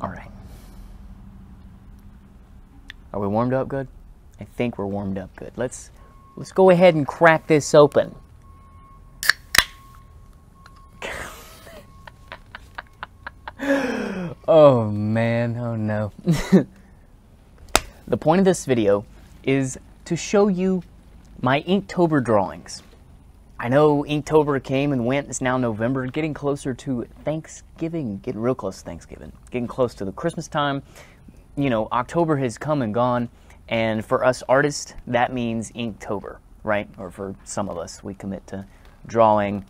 All right. Are we warmed up good? I think we're warmed up good. Let's go ahead and crack this open. Oh man, oh no. The point of this video is to show you my Inktober drawings. I know Inktober came and went, it's now November, getting closer to Thanksgiving, getting real close to Thanksgiving, getting close to the Christmas time. You know, October has come and gone, and for us artists, that means Inktober, right? Or for some of us, we commit to drawing.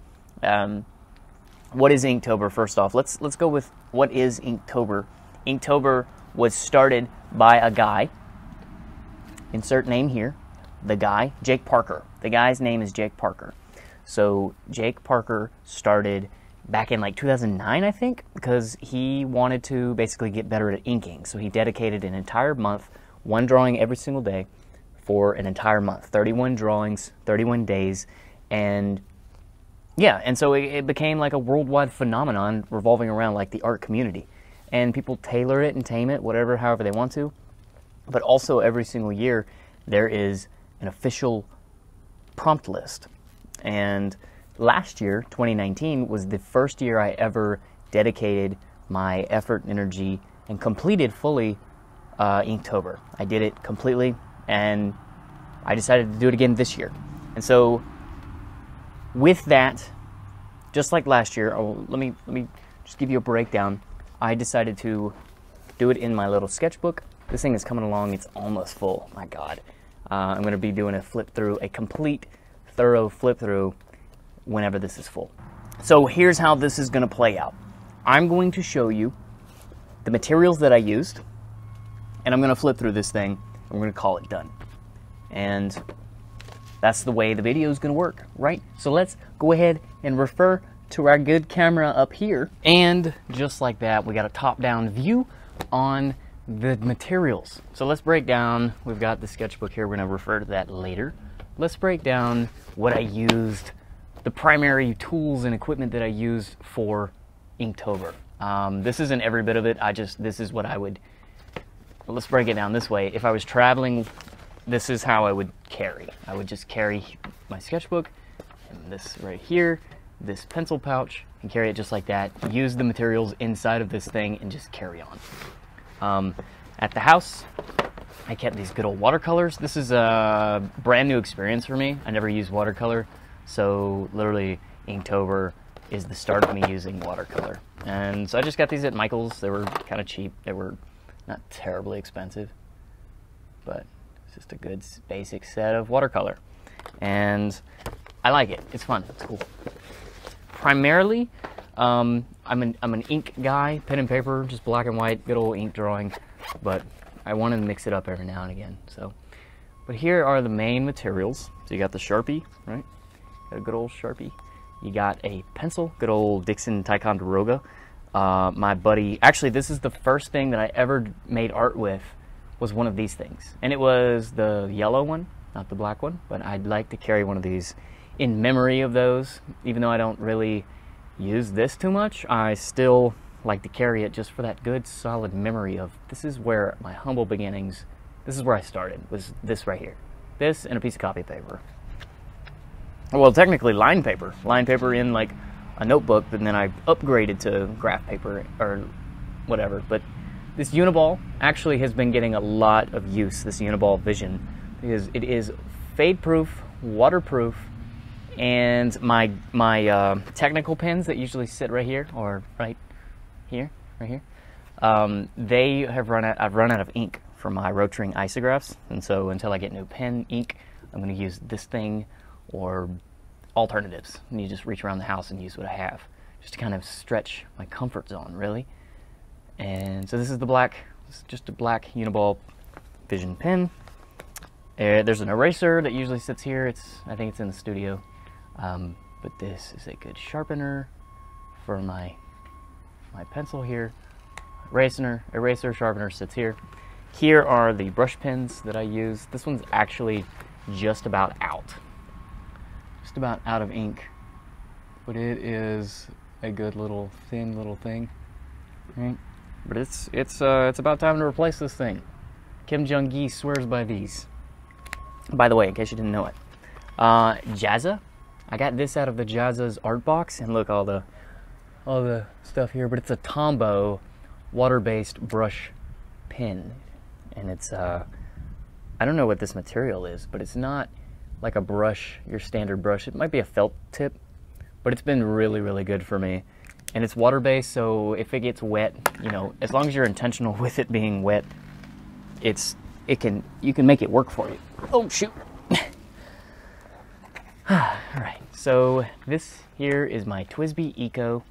What is Inktober, first off? Let's go with what is Inktober. Inktober was started by a guy, insert name here, the guy, Jake Parker. The guy's name is Jake Parker. So Jake Parker started back in like 2009, I think, because he wanted to basically get better at inking. So he dedicated an entire month, one drawing every single day for an entire month, 31 drawings, 31 days, and yeah, and so it became like a worldwide phenomenon revolving around like the art community. And people tailor it and tame it, whatever, however they want to. But also every single year there is an official prompt list. And last year, 2019, was the first year I ever dedicated my effort and energy and completed fully Inktober. I did it completely, and I decided to do it again this year. And so with that, just like last year, let me just give you a breakdown. I decided to do it in my little sketchbook. This thing is coming along. It's almost full. My God. I'm going to be doing a flip through, a complete, thorough flip through whenever this is full. So here's how this is going to play out. I'm going to show you the materials that I used, and I'm going to flip through this thing. I'm going to call it done. And that's the way the video is going to work, right? So let's go ahead and refer to our good camera up here. And just like that, we got a top-down view on the materials. So let's break down, we've got the sketchbook here, we're going to refer to that later. Let's break down what I used, the primary tools and equipment that I used for Inktober. This isn't every bit of it, this is what I would, let's break it down this way. If I was traveling, this is how I would carry. I would just carry my sketchbook, and this right here, this pencil pouch, and carry it just like that. Use the materials inside of this thing and just carry on. At the house, I kept these good old watercolors. This is a brand new experience for me. I never used watercolor, so literally Inktober is the start of me using watercolor. And so I just got these at Michael's. They were kind of cheap. They were not terribly expensive, but it's just a good basic set of watercolor. And I like it. It's fun. It's cool. Primarily, I'm an ink guy, pen and paper, just black and white, good old ink drawing, but I want to mix it up every now and again. So, but here are the main materials. So you got the Sharpie, right? Got a good old Sharpie. You got a pencil, good old Dixon Ticonderoga. My buddy, actually this is the first thing that I ever made art with, was one of these things. And it was the yellow one, not the black one, but I'd like to carry one of these in memory of those. Even though I don't really use this too much, I still like to carry it just for that good solid memory of, this is where my humble beginnings, this is where I started, was this right here. This and a piece of copy paper. Well, technically line paper in like a notebook, but then I upgraded to graph paper or whatever. But this Uniball actually has been getting a lot of use, this Uniball Vision, because it is fade proof, waterproof, and my technical pens that usually sit right here, or right here, they have I've run out of ink for my Rotring isographs, and so until I get new pen ink, I'm going to use this thing or alternatives. And you just reach around the house and use what I have, just to kind of stretch my comfort zone, really. And so this is the black, just a black Uniball Vision pen. There's an eraser that usually sits here. I think it's in the studio. But this is a good sharpener for my pencil here. Eraser, sharpener sits here. Here are the brush pens that I use. This one's actually just about out. Just about out of ink. But it is a good little thin little thing. Right? But it's about time to replace this thing. Kim Jong-gi swears by these. By the way, in case you didn't know it, Jazza. I got this out of the Jazza's art box, and look all the stuff here. But it's a Tombow water-based brush pen, and it's I don't know what this material is, but it's not like a brush, your standard brush. It might be a felt tip, but it's been really, really good for me. And it's water-based, so if it gets wet, you know, as long as you're intentional with it being wet, you can make it work for you. Oh shoot. Alright, so this here is my TWSBI Eco.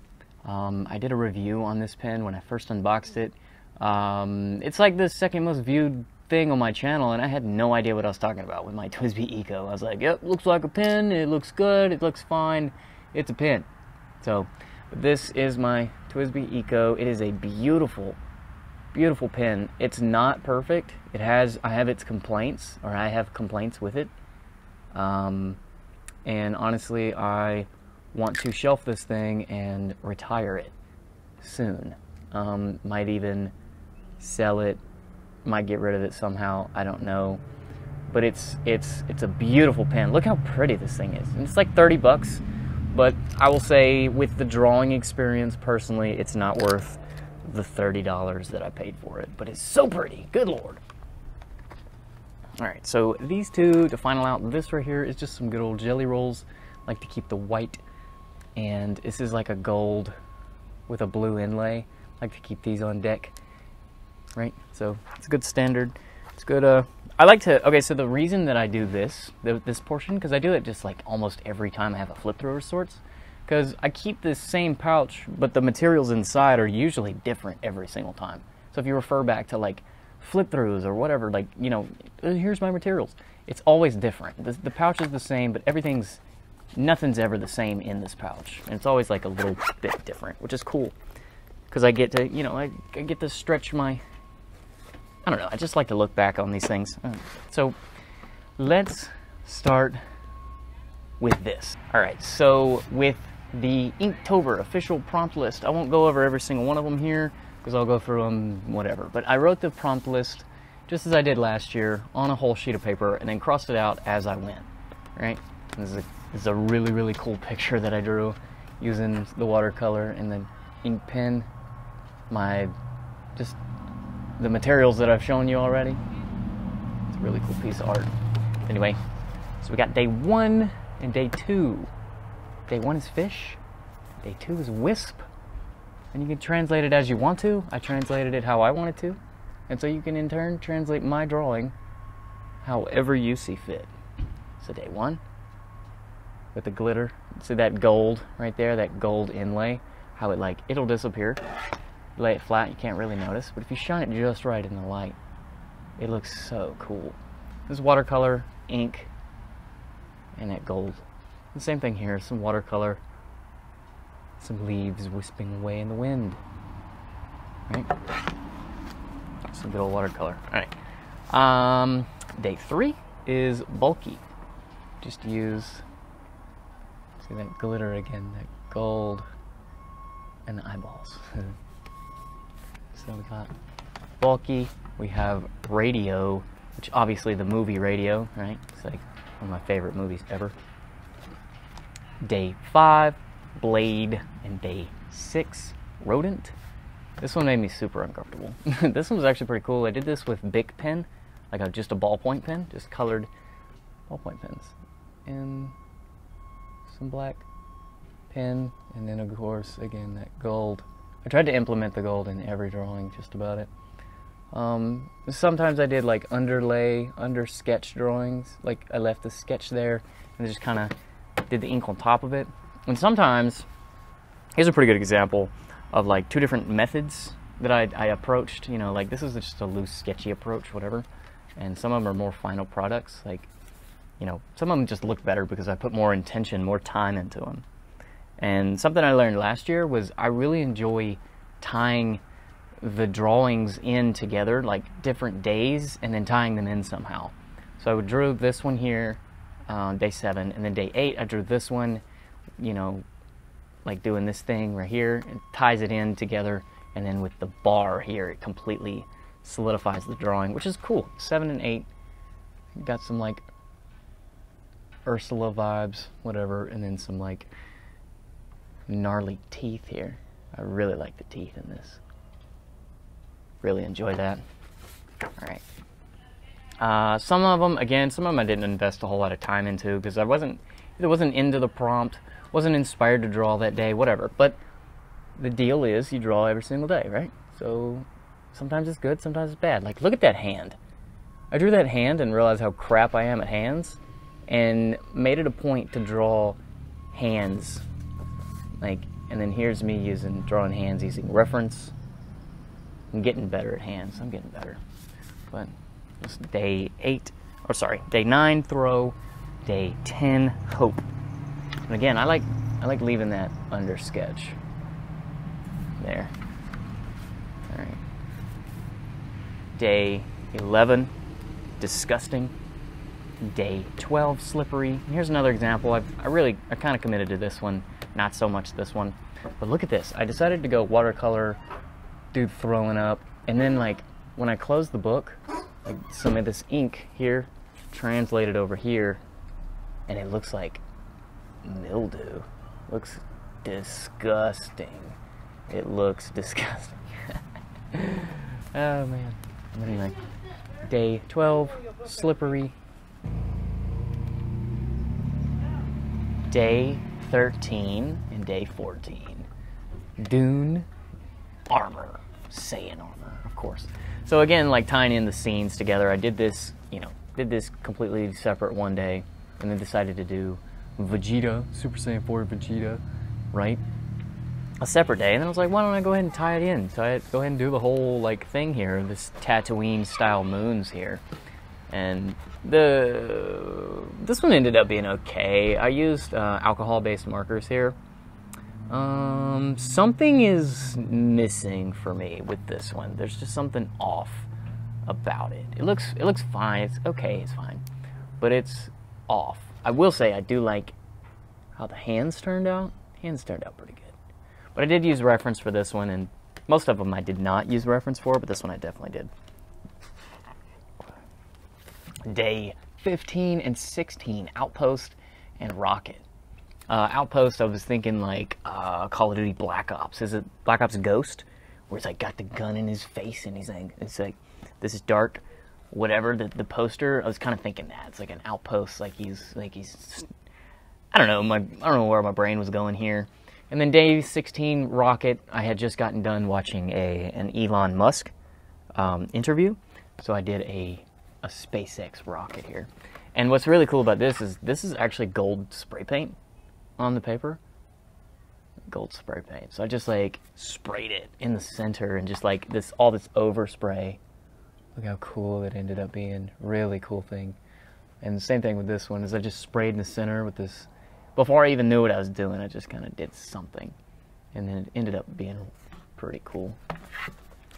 I did a review on this pen when I first unboxed it. It's like the second most viewed thing on my channel, and I had no idea what I was talking about with my TWSBI Eco. I was like, yep, looks like a pen, it looks good, it looks fine, it's a pen. So this is my TWSBI Eco. It is a beautiful, beautiful pen. It's not perfect. I have its complaints, or I have complaints with it. And honestly, I want to shelf this thing and retire it soon. Might even sell it, might get rid of it somehow, I don't know. But it's a beautiful pen. Look how pretty this thing is. And it's like 30 bucks, but I will say with the drawing experience, personally, it's not worth the $30 that I paid for it. But it's so pretty, good Lord. Alright, so these two, to final out, this right here is just some good old jelly rolls. I like to keep the white, and this is like a gold with a blue inlay. I like to keep these on deck, right? So it's a good standard. It's good. I like to, okay, so the reason that I do this portion, because I do it just like almost every time I have a flip through of sorts, because I keep this same pouch, but the materials inside are usually different every single time. So if you refer back to like flip throughs or whatever, like, you know, here's my materials, it's always different. The pouch is the same, but nothing's ever the same in this pouch, and it's always like a little bit different, which is cool, because I get to, you know, I get to stretch my, I don't know, I just like to look back on these things. So let's start with this. Alright, so with the Inktober official prompt list, I won't go over every single one of them here, because I'll go through them, whatever. But I wrote the prompt list just as I did last year on a whole sheet of paper, and then crossed it out as I went, right? This is a really, really cool picture that I drew using the watercolor and the ink pen. Just the materials that I've shown you already. It's a really cool piece of art. Anyway, so we got day 1 and day 2. Day 1 is fish, day 2 is wisp. And you can translate it as you want to. I translated it how I wanted to. And so you can in turn translate my drawing however you see fit. So day 1, with the glitter. See that gold right there, that gold inlay? How it'll disappear. You lay it flat, you can't really notice. But if you shine it just right in the light, it looks so cool. This is watercolor, ink, and that gold. The same thing here, some watercolor, some leaves wisping away in the wind, right? Some good old watercolor. All right. Day 3 is bulky. Just use, see that glitter again, that gold, and the eyeballs. So we got bulky. We have radio, which obviously the movie Radio, right? It's like one of my favorite movies ever. Day 5. Blade, and day 6, rodent. This one made me super uncomfortable. This one was actually pretty cool. I did this with Bic pen, like just a ballpoint pen, just colored ballpoint pens, and some black pen, and then of course again that gold. I tried to implement the gold in every drawing, just about it. Sometimes I did like underlay, under sketch drawings, like I left the sketch there and just kind of did the ink on top of it. And sometimes, here's a pretty good example of like 2 different methods that I approached. You know, like this is just a loose, sketchy approach, whatever. And some of them are more final products. Like, you know, some of them just look better because I put more intention, more time into them. And something I learned last year was I really enjoy tying the drawings in together, like different days, and then tying them in somehow. So I drew this one here, day 7, and then day 8 I drew this one, you know, like doing this thing right here, and ties it in together, and then with the bar here, it completely solidifies the drawing, which is cool. 7 and 8, got some like Ursula vibes, whatever, and then some like gnarly teeth here. I really like the teeth in this. Really enjoy that. All right. Some of them I didn't invest a whole lot of time into because I wasn't into the prompt, wasn't inspired to draw that day, whatever. But the deal is you draw every single day, right? So sometimes it's good, sometimes it's bad. Like, look at that hand. I drew that hand and realized how crap I am at hands, and made it a point to draw hands. Like, and then here's me drawing hands using reference. I'm getting better at hands. I'm getting better. But it's day 9 throw, day 10 hope. And again, I like leaving that under sketch. There. All right. Day 11, disgusting. Day 12, slippery. And here's another example. I kind of committed to this one, not so much this one. But look at this. I decided to go watercolor, dude throwing up, and then like when I closed the book, like some of this ink here translated over here, and it looks like mildew. Looks disgusting. It looks disgusting. Oh man. But anyway, day 12, slippery. Day 13 and day 14, Dune, armor, Saiyan armor, of course. So again, like tying in the scenes together, I did this completely separate one day, and then decided to do Vegeta, Super Saiyan 4 Vegeta, right? A separate day, and then I was like, why don't I go ahead and tie it in? So I go ahead and do the whole like thing here, this Tatooine style moons here. And this one ended up being okay. I used alcohol-based markers here. Something is missing for me with this one. There's just something off about it. It looks fine. It's okay. It's fine, but it's off. I will say I do like how the hands turned out. Hands turned out pretty good. But I did use reference for this one, and most of them I did not use reference for, but this one I definitely did. Day 15 and 16, Outpost and Rocket. Outpost, I was thinking like Call of Duty Black Ops. Is it Black Ops Ghost? Where he's like got the gun in his face and he's like, it's like, this is dark, whatever, the poster. I was kind of thinking that. It's like an outpost, like he's, I don't know where my brain was going here. And then day 16, Rocket, I had just gotten done watching an Elon Musk interview. So I did a Spacex Rocket here. And what's really cool about this is actually gold spray paint on the paper. Gold spray paint. So I just like sprayed it in the center and just like all this overspray. Look how cool it ended up being. Really cool thing. And the same thing with this one is I just sprayed in the center with this. Before I even knew what I was doing, I just kind of did something. And then it ended up being pretty cool.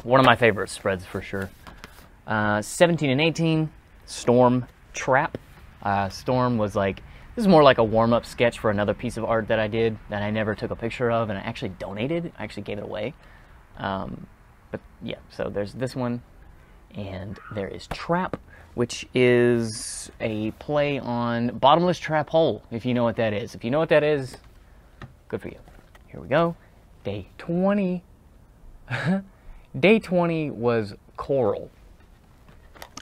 One of my favorite spreads for sure. 17 and 18, Storm Trap. Storm was like, this is more like a warm-up sketch for another piece of art that I did that I never took a picture of and I actually donated. I actually gave it away. But yeah, so there's this one. And there is Trap, which is a play on Bottomless Trap Hole, if you know what that is. If you know what that is, good for you. Here we go. Day 20. Day 20 was Coral.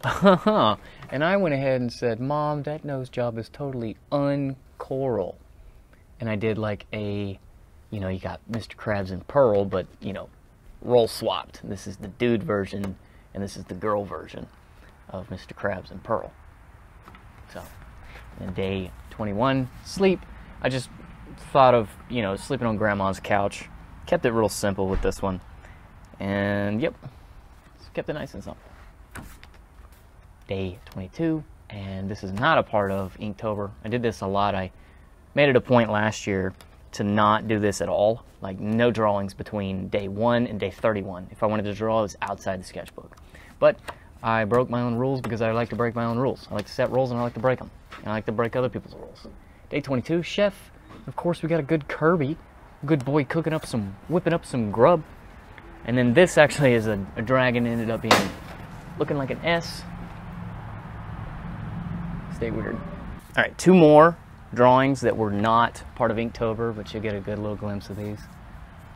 And I went ahead and said, Mom, that nose job is totally uncoral. And I did like you got Mr. Krabs and Pearl, but, role swapped. This is the dude version, and this is the girl version of Mr. Krabs and Pearl. So, and day 21, sleep. I just thought of, sleeping on Grandma's couch. Kept it real simple with this one. And, yep, just kept it nice and simple. Day 22, and this is not a part of Inktober. I did this a lot. I made it a point last year to not do this at all, like no drawings between day 1 and day 31. If I wanted to draw, it was outside the sketchbook. But I broke my own rules because I like to break my own rules. I like to set rules and I like to break them. And I like to break other people's rules. Day 22, Chef. Of course, we got a good Kirby. Good boy whipping up some grub. And then this actually is a dragon, ended up being looking like an S. Stay weird. All right, 2 more drawings that were not part of Inktober, but you'll get a good little glimpse of these.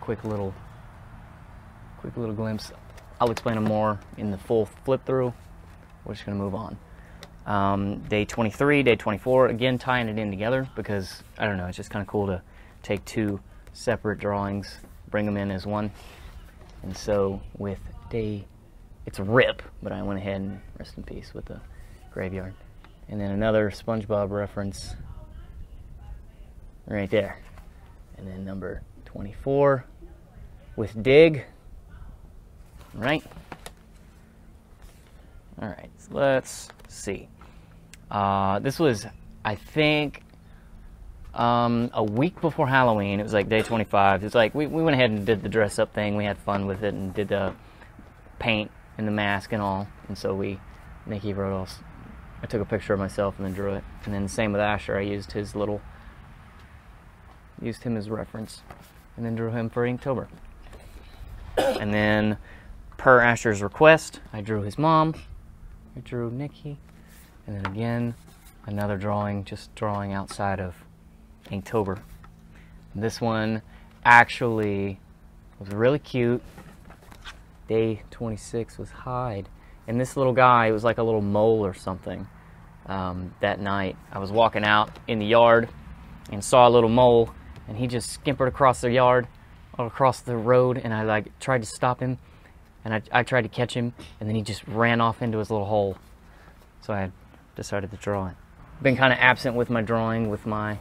Quick little glimpse. I'll explain them more in the full flip through. We're just gonna move on. Day 23, day 24, again tying it in together because, I don't know, it's just kind of cool to take 2 separate drawings, bring them in as one. And so with day, it's a rip, but I went ahead and rest in peace with the graveyard. And then another SpongeBob reference right there. And then number 24 with dig, right? All right, so let's see. This was, I think, a week before Halloween. It was like day 25. It's like we went ahead and did the dress up thing. We had fun with it and did the paint and the mask and all. And so Nikki wrote all, I took a picture of myself and then drew it. And then same with Asher. I used him as reference and then drew him for Inktober. And then per Asher's request, I drew his mom. I drew Nikki. And then again, another drawing, just drawing outside of Inktober. This one actually was really cute. Day 26 was Hyde. And this little guy, it was like a little mole or something. That night, I was walking out in the yard and saw a little mole, and he just skimpered across the yard, or across the road, and I like tried to stop him, and I tried to catch him, and then he just ran off into his little hole. So I decided to draw it. Been kind of absent with my drawing, with my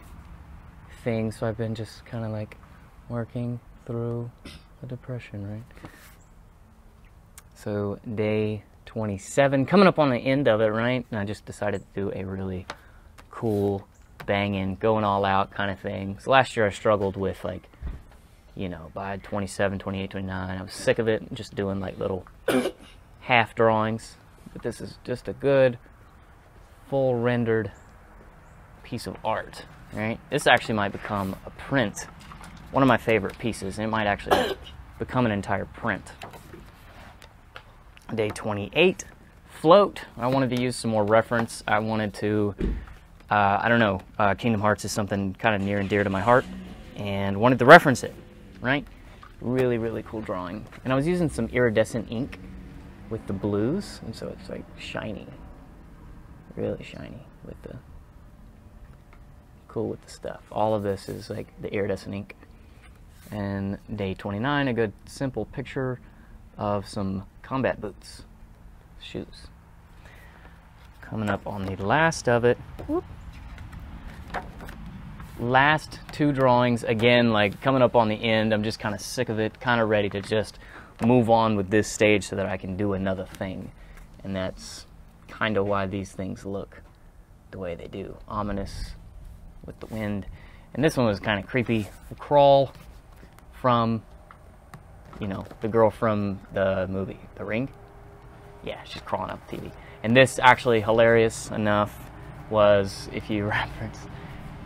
thing, so I've been just kind of like working through the depression, right? So day 27, coming up on the end of it, right? And I just decided to do a really cool, banging, going all out kind of thing. So last year I struggled with, like, you know, by 27, 28, 29, I was sick of it, just doing like little half drawings. But this is just a good, full rendered piece of art, right? This actually might become a print, one of my favorite pieces, and it might actually become an entire print. Day 28, float. I wanted to use some more reference. I wanted to, I don't know, Kingdom Hearts is something kind of near and dear to my heart, and wanted to reference it, right? Really, really cool drawing. And I was using some iridescent ink with the blues, and so it's like shiny, really shiny with the, cool with the stuff. All of this is like the iridescent ink. And day 29, a good simple picture of some combat boots, shoes. Coming up on the last of it. Whoop. Last 2 drawings, again, like coming up on the end. I'm just kind of sick of it, kind of ready to just move on with this stage so that I can do another thing. And that's kind of why these things look the way they do. Ominous with the wind. And this one was kind of creepy. The crawl from, you know, the girl from the movie, The Ring. Yeah, she's crawling up the TV. And this, actually hilarious enough, was, if you reference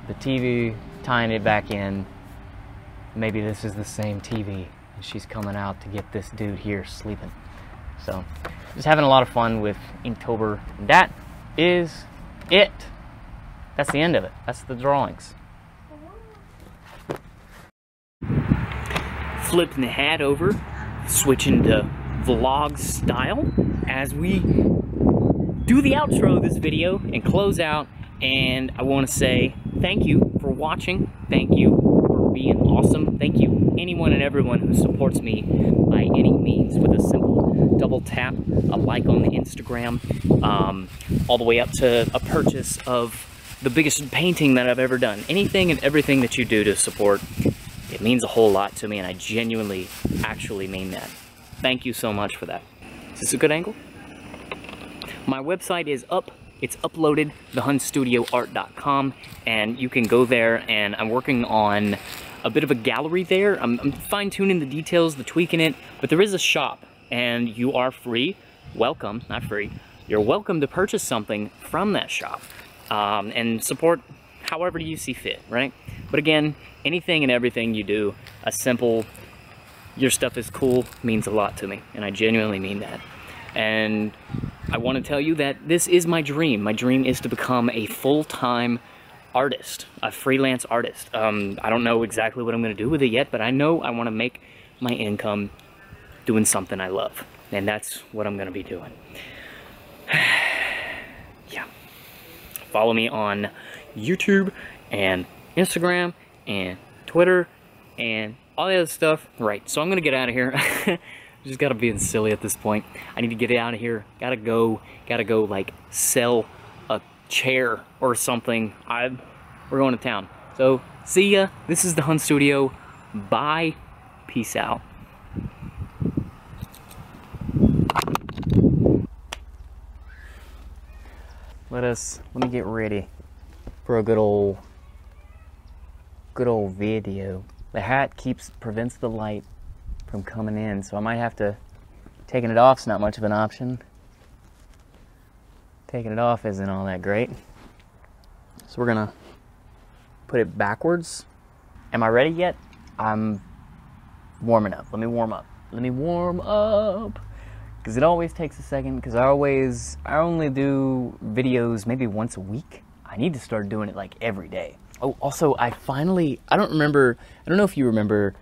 the TV, tying it back in, maybe this is the same TV, and she's coming out to get this dude here sleeping. So, just having a lot of fun with Inktober. That is it. That's the end of it. That's the drawings. Flipping the hat over, switching to vlog style as we do the outro of this video and close out. And I want to say thank you for watching. Thank you for being awesome. Thank you anyone and everyone who supports me by any means with a simple double tap, a like on the Instagram, all the way up to a purchase of the biggest painting that I've ever done. Anything and everything that you do to support, it means a whole lot to me, and I genuinely, actually mean that. Thank you so much for that. Is this a good angle? My website is up. It's uploaded, thehunstudioart.com, and you can go there, and I'm working on a bit of a gallery there. I'm fine-tuning the details, the tweaking it, but there is a shop, and you are free, welcome, not free, you're welcome to purchase something from that shop, and support however you see fit, right? But again, anything and everything you do, a simple your stuff is cool means a lot to me, and I genuinely mean that. And I want to tell you that this is my dream. My dream is to become a full-time artist, a freelance artist. I don't know exactly what I'm going to do with it yet, but I know I want to make my income doing something I love, and that's what I'm going to be doing. Yeah. Follow me on YouTube and Instagram and Twitter and all the other stuff. Right, so I'm going to get out of here. Just gotta be silly at this point. I need to get out of here. Gotta go like sell a chair or something. We're going to town. So see ya. This is the Hun Studio. Bye. Peace out. Let me get ready for a good old video. The hat prevents the light from coming in, so I might have to, taking it off's not much of an option. Taking it off isn't all that great. So we're gonna put it backwards. Am I ready yet? I'm warming up. Let me warm up. Because it always takes a second, because I only do videos maybe once a week. I need to start doing it like every day. Oh, also, I don't know if you remember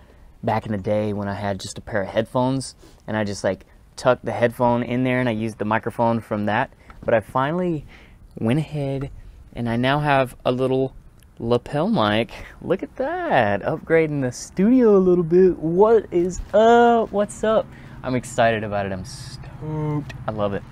back in the day when I had just a pair of headphones and I just like tucked the headphone in there and I used the microphone from that. But I finally went ahead and I now have a little lapel mic. Look at that. Upgrading the studio a little bit. What is up? What's up? I'm excited about it. I'm stoked. I love it.